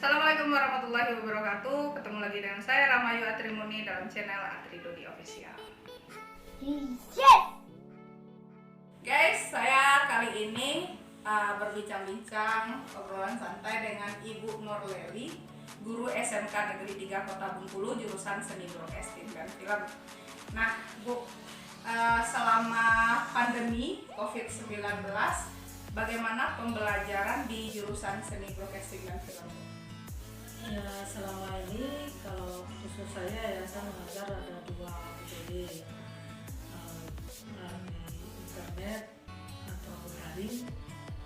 Assalamualaikum warahmatullahi wabarakatuh. Ketemu lagi dengan saya Ramayu Atrimuni dalam channel Atridodi Official. Guys, saya kali ini berbincang-bincang obrolan santai dengan Ibu Nurleli, guru SMK Negeri 3 Kota Bengkulu, jurusan Seni Broadcasting dan Film. Nah, Bu, selama pandemi COVID-19, bagaimana pembelajaran di jurusan Seni Broadcasting dan Film? Ya, selama ini kalau khusus saya mengajar ada dua metode, melalui internet atau daring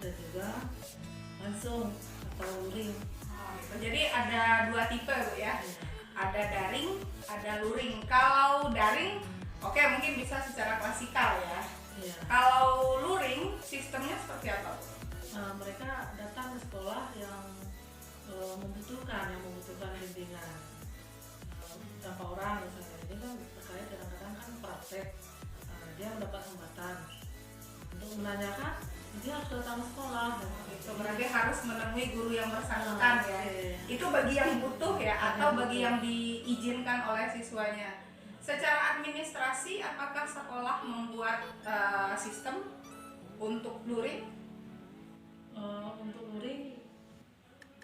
dan juga langsung atau luring. Gitu. Jadi ada dua tipe, Bu ya. Ada daring, ada luring. Kalau daring, oke, mungkin bisa secara klasikal ya. Kalau luring, sistemnya seperti apa, Bu? Mereka datang ke sekolah yang membutuhkan bimbingan berapa orang misalnya. Ini kan terkait kadang-kadang kan praktek, dia mendapat hambatan untuk menanyakan, dia harus datang ke sekolah. Itu berarti harus menemui guru yang bersangkutan ya. Itu bagi yang butuh ya, atau bagi yang diizinkan oleh siswanya. Secara administrasi, apakah sekolah membuat sistem untuk luring? Untuk luring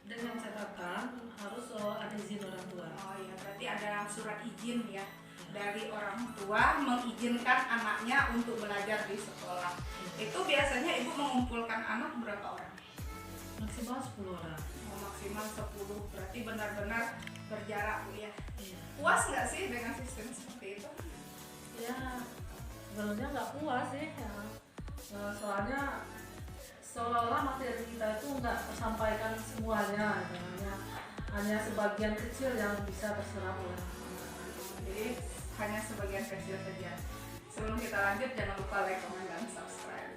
dengan catatan harus ada izin orang tua. Oh iya, berarti ada surat izin ya dari orang tua mengizinkan anaknya untuk belajar di sekolah. Itu biasanya Ibu mengumpulkan anak berapa orang? Maksimal 10 orang. Maksimal 10, berarti benar-benar berjarak, Bu ya. Iya. Puas nggak sih dengan sistem seperti itu? Ya, sebenarnya nggak puas sih ya. Soalnya seolah-olah materi kita itu nggak tersampaikan semuanya, hanya sebagian kecil yang bisa terserap oleh anak-anak. Jadi hanya sebagian kecil saja. Sebelum kita lanjut, jangan lupa like, comment, dan subscribe.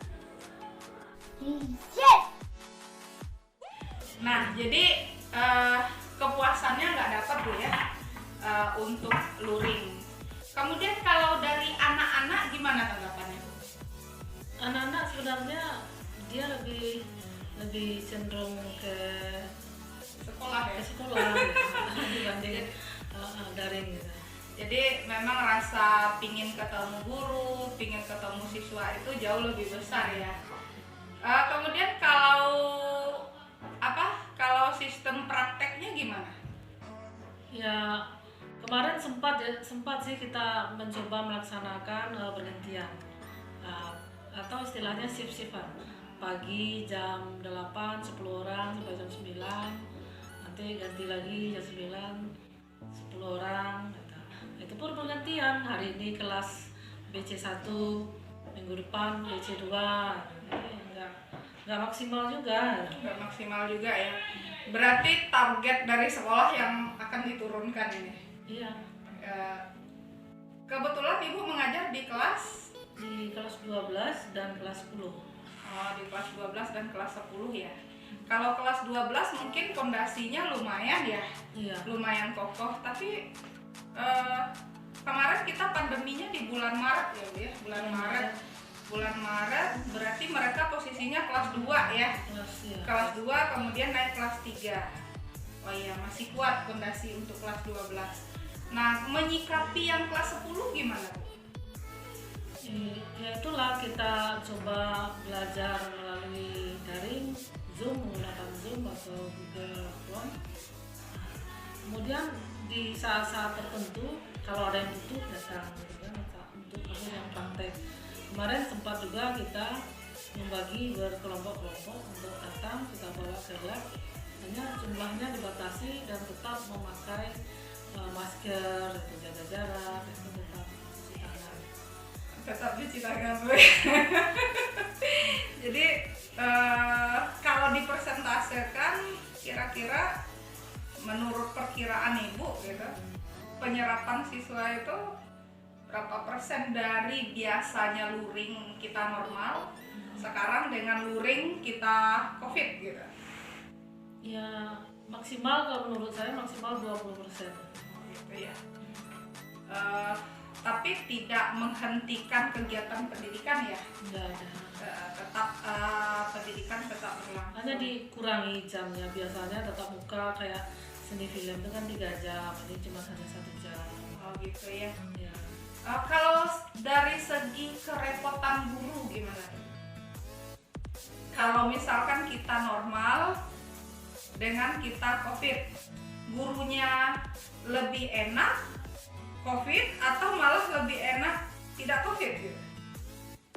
Nah, jadi kepuasannya nggak dapat, Bu ya, untuk luring. Kemudian kalau dari anak-anak gimana tanggapannya, Bu? Anak-anak sebenarnya dia lebih cenderung ke sekolah ya, dibanding daring gitu. Jadi memang rasa pingin ketemu guru, pingin ketemu siswa itu jauh lebih besar ya. Kemudian kalau sistem prakteknya gimana? Ya, kemarin sempat sih kita mencoba melaksanakan bergantian, atau istilahnya shift-shiftan. Pagi jam 8, 10 orang sampai jam 9, nanti ganti lagi jam 9, 10 orang gitu. Itu pun bergantian, hari ini kelas BC1, minggu depan BC2. Nggak maksimal juga. Nggak maksimal juga ya. Berarti target dari sekolah yang akan diturunkan ini? Iya. Kebetulan Ibu mengajar di kelas? Di kelas 12 dan kelas 10. Oh, di kelas 12 dan kelas 10 ya. Kalau kelas 12 mungkin fondasinya lumayan ya. Iya. Lumayan kokoh, tapi kemarin kita pandeminya di bulan Maret ya, Bu ya. Bulan Maret berarti mereka posisinya kelas 2 ya. Kelas 2 kemudian naik kelas 3. Oh iya, masih kuat fondasi untuk kelas 12. Nah, menyikapi yang kelas 10 gimana, Bu? Ya itulah, kita coba belajar melalui daring, menggunakan Zoom atau Google Form. Kemudian di saat-saat tertentu kalau ada yang butuh datang gitu kan, untuk yang praktek. Kemarin sempat juga kita membagi berkelompok-kelompok untuk datang, kita bawa ke lab, hanya jumlahnya dibatasi dan tetap memakai masker, jaga jarak, itu tetap cuci tangan, Bu. Jadi kalau dipersentasekan, kira-kira menurut perkiraan Ibu gitu, penyerapan siswa itu berapa persen dari biasanya luring kita normal, sekarang dengan luring kita COVID gitu? Ya maksimal, kalau menurut saya maksimal 20%. Gitu ya. tapi tidak menghentikan kegiatan pendidikan ya. Enggak ada. Tetap pendidikan tetap berlangsung. Hanya dikurangi jamnya, biasanya tatap muka kayak seni film itu kan 3 jam, ini cuma hanya 1 jam. Oh gitu ya. Ya. Kalau dari segi kerepotan guru gimana? Kalau misalkan kita normal dengan kita COVID, gurunya lebih enak COVID atau malah lebih enak tidak COVID gitu?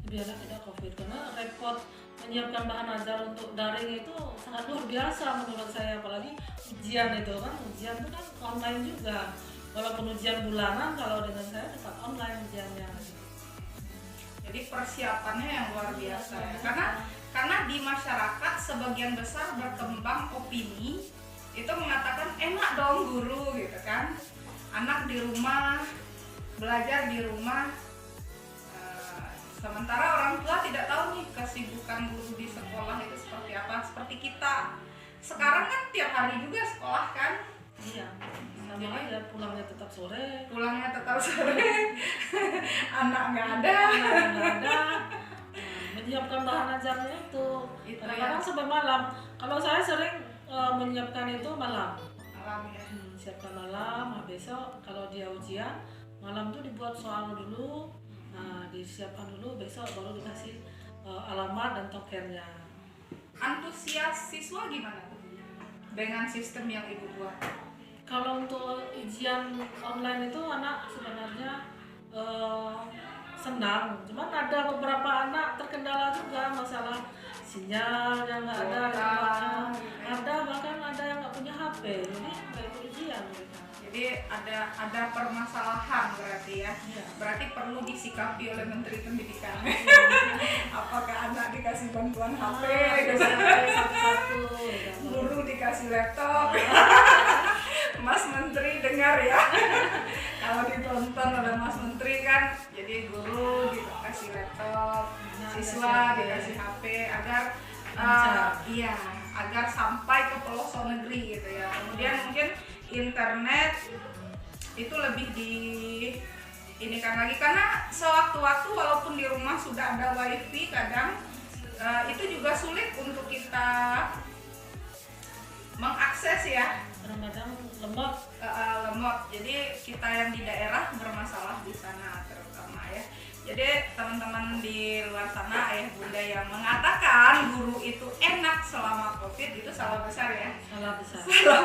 Lebih enak tidak COVID karena repot menyiapkan bahan ajar untuk daring itu sangat luar biasa menurut saya, apalagi ujian itu kan online juga, walaupun ujian bulanan kalau dengan saya tetap online ujiannya. Jadi persiapannya yang luar biasa ya. Karena di masyarakat sebagian besar berkembang opini itu mengatakan enak dong guru gitu kan, anak di rumah, belajar di rumah. Sementara orang tua tidak tahu nih kesibukan guru di sekolah itu seperti apa. Seperti kita sekarang kan tiap hari juga sekolah kan. Iya, sama aja pulangnya tetap sore. Anak nggak ada. Menyiapkan bahan ajarnya itu kadang-kadang ya. sampai malam. Kalau saya sering menyiapkan itu malam. Malam ya. Siapkan malam, besok kalau dia ujian malam tuh dibuat soal dulu, disiapkan dulu, besok baru dikasih alamat dan tokennya. Antusias siswa gimana tuh dengan sistem yang ibu buat? Kalau untuk ujian online itu anak sebenarnya senang, cuman ada beberapa anak terkendala juga masalah sinyal yang nggak ada di rumahnya, ada bahkan ada yang nggak punya HP, jadi nggak ikut ujian mereka. Jadi ada permasalahan berarti ya. Iya. Berarti perlu disikapi oleh Menteri Pendidikan. Apakah anak dikasih bantuan HP, satu-satu, guru dikasih laptop? Mas Menteri dengar ya. Kalau ditonton oleh Mas Menteri kan, jadi guru dikasih laptop, siswa dikasih HP agar agar sampai ke pelosok negeri gitu ya. Kemudian mungkin internet itu lebih di ini kan lagi, karena sewaktu-waktu walaupun di rumah sudah ada wifi kadang itu juga sulit untuk kita mengakses ya. Kadang-kadang lemot. Jadi kita yang di daerah bermasalah di sana terutama ya. Jadi teman-teman di luar sana, ayah bunda yang mengatakan guru itu enak selama COVID itu salah besar ya. Salah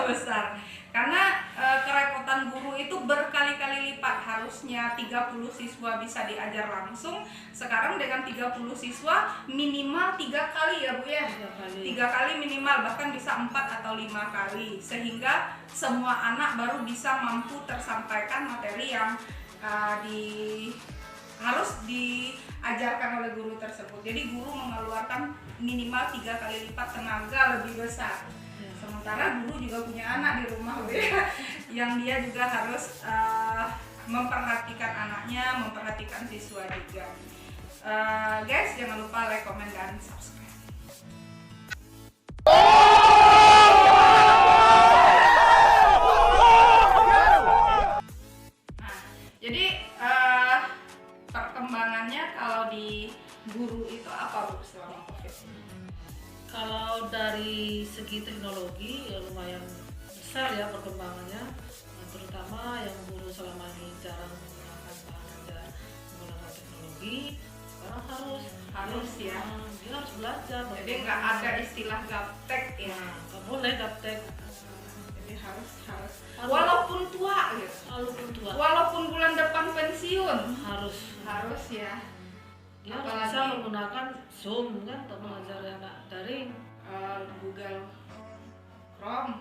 besar. Karena kerepotan guru itu berkali-kali lipat. Harusnya 30 siswa bisa diajar langsung, sekarang dengan 30 siswa minimal 3 kali ya Bu ya. 3 kali minimal, bahkan bisa 4 atau 5 kali, sehingga semua anak baru bisa mampu tersampaikan materi yang harus diajarkan oleh guru tersebut. Jadi guru mengeluarkan minimal 3 kali lipat tenaga lebih besar. Sementara guru juga punya anak di rumah ya, yang dia juga harus memperhatikan anaknya, memperhatikan siswa juga. Guys, jangan lupa like, comment, dan subscribe. Jadi perkembangannya kalau di guru itu apa Bu selama COVID? Kalau dari segi teknologi ya lumayan besar ya perkembangannya, terutama yang guru selama ini jarang menggunakan bahan ajar menggunakan teknologi, sekarang harus ya. Dia harus belajar. Jadi nggak ada istilah gaptek ya. Nggak boleh gaptek. Jadi harus walaupun tua gitu. Walaupun bulan depan pensiun harus ya. Dia bisa menggunakan Zoom kan untuk mengajar anak daring. Google Chrome.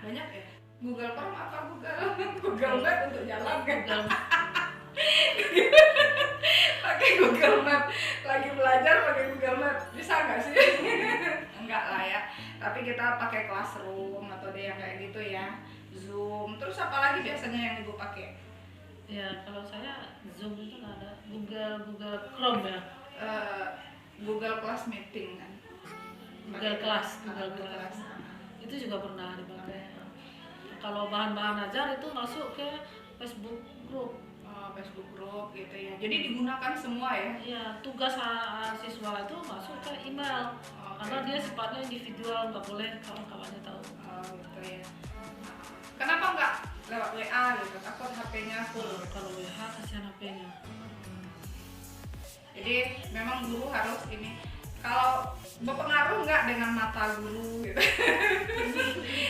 Banyak ya. Google Chrome apa Google Map untuk jalan kan? Pakai Google Map, lagi belajar pakai Google Map, bisa nggak sih? Enggak lah ya. Tapi kita pakai Classroom atau yang kayak gitu ya. Zoom. Terus apa lagi biasanya yang ibu pakai? Ya kalau saya Zoom itu ada Google Chrome ya. Google Class Meeting kan. Google Class. Itu juga pernah dipakai. Kalau bahan-bahan ajar itu masuk ke Facebook group. Facebook group gitu ya. Jadi digunakan semua ya. Iya, tugas siswa itu masuk ke email. Karena dia sifatnya individual, nggak boleh kawan-kawannya tahu. Gitu ya. Kenapa nggak lewat WA gitu? Takut HP-nya full. Kalau WA kasihan HP-nya. Jadi memang guru harus ini. Kalau berpengaruh nggak dengan mata guru gitu?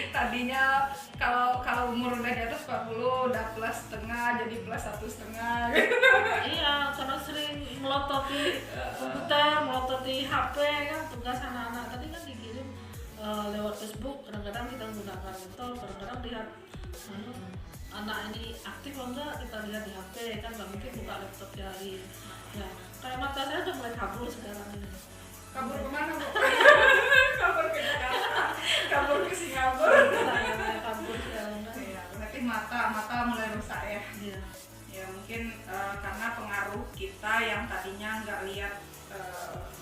Tadinya kalau umur udah di atas 40 udah plus setengah jadi plus 1,5 gitu. Iya, karena sering melototi komputer, melototi HP kan, tugas anak-anak tadi kan dikirim lewat Facebook. Kadang-kadang kita menggunakan laptop, kadang-kadang lihat anak ini aktif atau enggak, kita lihat di HP kan, nggak mungkin buka laptop dari ya. Kayak mata saya udah mulai kabur sekarang ini. Kabur kemana Bu? Kabur ke Jakarta, kabur ke Singapura. Kabur sekarang kan. Ya, berarti mata mulai rusak ya. Iya. Ya mungkin karena pengaruh kita yang tadinya nggak lihat,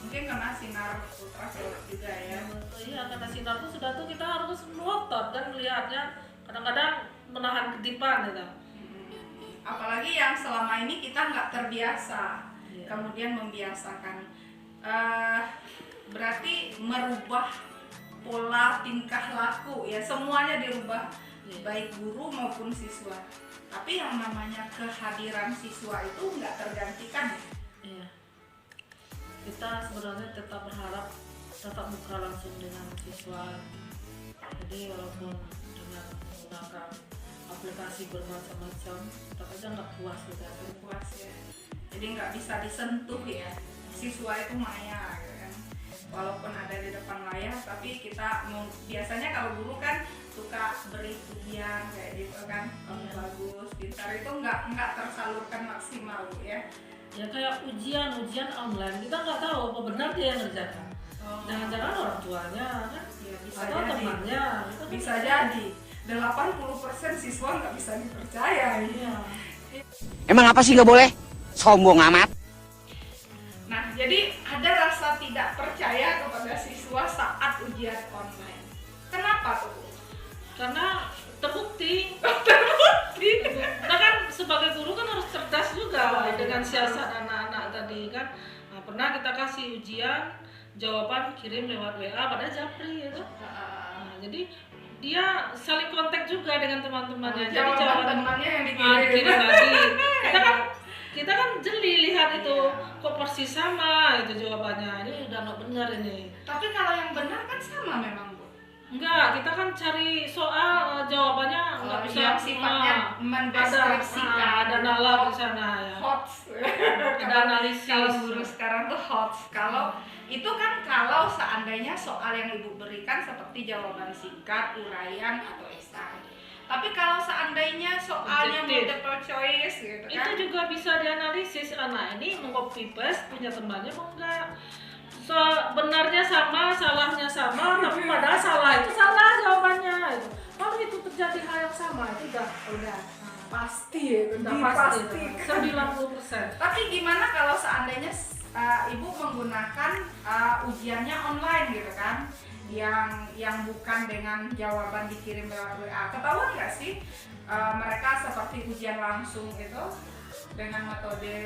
mungkin karena sinar ultraviolet juga ya. Iya, karena sinar itu sudah tuh kita harus melotot dan melihatnya, kadang-kadang menahan kedipan gitu. Apalagi yang selama ini kita nggak terbiasa, Iya. kemudian membiasakan. Berarti merubah pola tingkah laku ya, semuanya dirubah, baik guru maupun siswa. Tapi yang namanya kehadiran siswa itu nggak tergantikan ya. Iya. Kita sebenarnya tetap berharap tatap muka langsung dengan siswa. Jadi walaupun dengan menggunakan aplikasi bermacam-macam, tetap aja nggak puas gitu. Puas ya. Jadi nggak bisa disentuh ya. Siswa itu maya gitu kan. Walaupun ada di depan layar, tapi kita biasanya kalau guru kan suka beri pujian kayak gitu kan, kamu bagus, pintar, itu nggak tersalurkan maksimal ya. Ya kayak ujian online, kita nggak tahu apa benar dia yang ngerjakan. Jangan-jangan orang tuanya kan, Ya, bisa atau jadi. temannya. Itu Bisa jadi 80% siswa nggak bisa dipercaya. Iya. Emang apa sih nggak boleh? Sombong amat. Nah, jadi ada rasa tidak percaya kepada siswa saat ujian online. Kenapa tuh? Karena terbukti. Kita kan sebagai guru kan harus cerdas juga dengan siasat anak-anak tadi kan. Nah, pernah kita kasih ujian, jawaban kirim lewat WA pada Japri itu. Nah, jadi dia saling kontak juga dengan teman-temannya. Jadi jawaban temannya yang dikirim lagi. Kita kan jeli lihat itu, kok persis sama itu jawabannya. Ini udah nggak benar ini. Tapi kalau yang benar kan sama memang Bu. Enggak, kita kan cari soal jawabannya nggak bisa yang sifatnya mendeskripsikan. Ada nalar di sana ya. Hots. Ada analisis. Kalau guru sekarang tuh hots. Kalau itu kan kalau seandainya soal yang Ibu berikan seperti jawaban singkat, uraian atau esai. Tapi kalau seandainya soalnya multiple choice gitu kan. Itu juga bisa dianalisis, anak ini meng-copy paste punya temannya mau enggak. Benarnya sama, salahnya sama, tapi padahal salah itu salah jawabannya itu. Kalau itu terjadi hal yang sama itu udah pasti ya, udah pasti 90%. Tapi gimana kalau seandainya Ibu menggunakan ujiannya online gitu kan? Yang bukan dengan jawaban dikirim lewat WA. Ketahuan nggak sih mereka seperti ujian langsung itu dengan metode?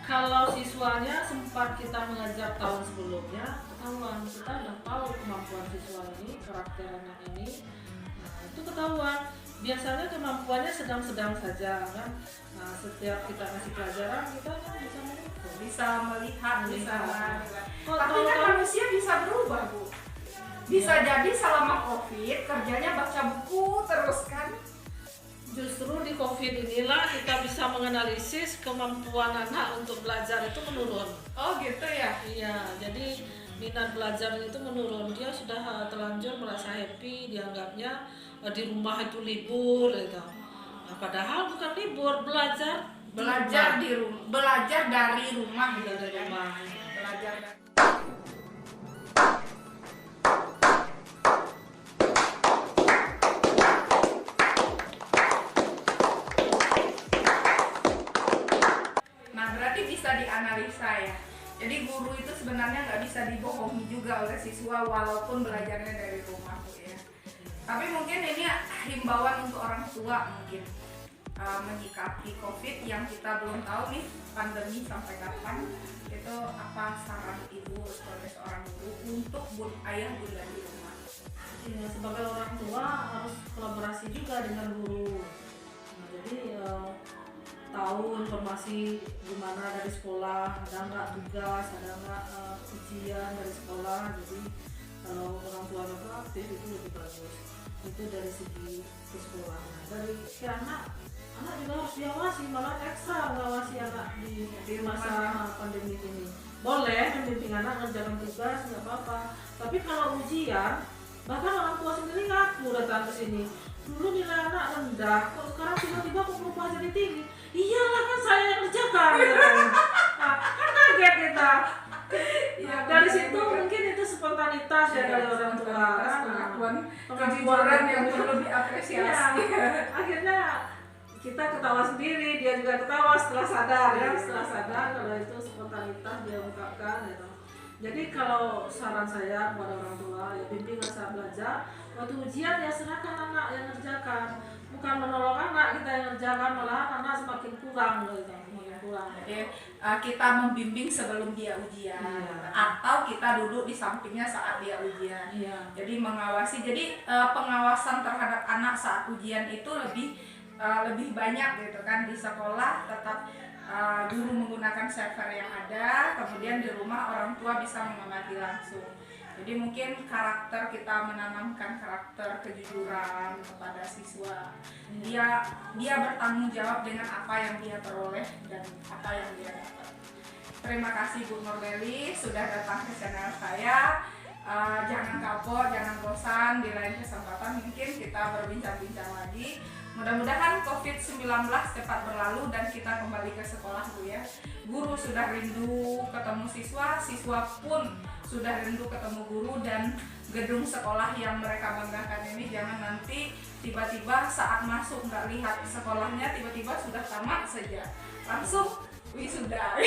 Kalau siswanya sempat kita mengajar tahun sebelumnya, ketahuan kita udah tahu kemampuan siswa ini, karakter anak ini. Nah, itu ketahuan. Biasanya kemampuannya sedang-sedang saja kan. Nah, setiap kita kasih pelajaran kita kan bisa melihat. Kok Tapi kan manusia bisa berubah Bu. Bisa jadi selama COVID kerjanya baca buku terus kan. Justru di COVID inilah kita bisa menganalisis kemampuan anak untuk belajar itu menurun. Oh gitu ya? Iya, jadi minat belajar itu menurun. Dia sudah terlanjur merasa happy, dianggapnya di rumah itu libur gitu. Nah, padahal bukan libur, belajar dari rumah. Belajar dari rumah gitu dari kan. rumah. Belajar dari bisa dianalisa ya. Jadi guru itu sebenarnya nggak bisa dibohongi juga oleh siswa walaupun belajarnya dari rumah Bu ya. Tapi mungkin ini himbauan untuk orang tua mungkin. menyikapi COVID yang kita belum tahu nih pandemi sampai kapan. Itu apa saran ibu sebagai seorang guru untuk ayah bunda di rumah? Ya, sebagai orang tua harus kolaborasi juga dengan guru. Nah, jadi tahu informasi gimana dari sekolah, ada nggak tugas, ada nggak ujian dari sekolah. Jadi kalau orang tua itu aktif itu lebih bagus. Itu dari segi ke sekolah. Nah, dari anak juga harus diawasi, malah ekstra mengawasi anak di masa pandemi ini. Boleh membimbing anak ngerjakan tugas nggak apa-apa, tapi kalau ujian, bahkan orang tua sendiri ngaku datang ke sini, dulu nilai anak rendah, kok sekarang tiba-tiba kok berubah jadi tinggi. Iyalah kan saya yang kerjakan. Nah, kan kaget kita. Ya, dari situ mungkin itu spontanitas ya dari orang tua, pengakuan yang perlu diapresiasi. Ya, akhirnya kita ketawa sendiri, dia juga ketawa setelah sadar ya, setelah sadar kalau itu spontanitas dia ungkapkan gitu. Jadi kalau saran saya kepada orang tua, ya bimbing saat belajar, waktu ujian ya serahkan anak yang ngerjakan, bukan menolong anak kita yang ngerjakan, malah anak semakin kurang gitu, semakin kurang. Jadi kita membimbing sebelum dia ujian, atau kita duduk di sampingnya saat dia ujian. Jadi mengawasi, jadi pengawasan terhadap anak saat ujian itu lebih banyak gitu kan. Di sekolah tetap guru menggunakan server yang ada, kemudian di rumah orang tua bisa mengamati langsung. Jadi mungkin karakter, kita menanamkan karakter kejujuran kepada siswa. Dia bertanggung jawab dengan apa yang dia peroleh dan apa yang dia dapat. Terima kasih Bu Norleli sudah datang ke channel saya. Jangan kapok, jangan bosan, di lain kesempatan mungkin kita berbincang-bincang lagi. Mudah-mudahan COVID-19 cepat berlalu dan kita kembali ke sekolah, Bu ya. Guru sudah rindu ketemu siswa, siswa pun sudah rindu ketemu guru, dan gedung sekolah yang mereka banggakan ini jangan nanti tiba-tiba saat masuk nggak lihat sekolahnya, tiba-tiba sudah tamat saja, langsung wisuda.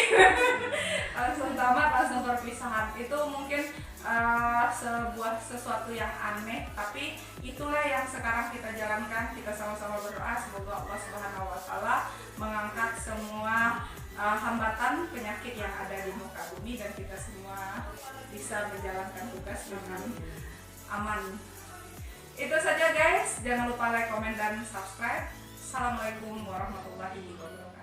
Langsung tamat, langsung perpisahan. Itu mungkin sesuatu yang aneh, tapi itulah yang sekarang kita jalankan. Kita sama-sama berdoa semoga Allah Subhanahu wa Ta'ala mengangkat semua hambatan penyakit yang ada di muka bumi dan kita semua bisa menjalankan tugas dengan aman. Itu saja guys, jangan lupa like, komen, dan subscribe. Assalamualaikum warahmatullahi wabarakatuh.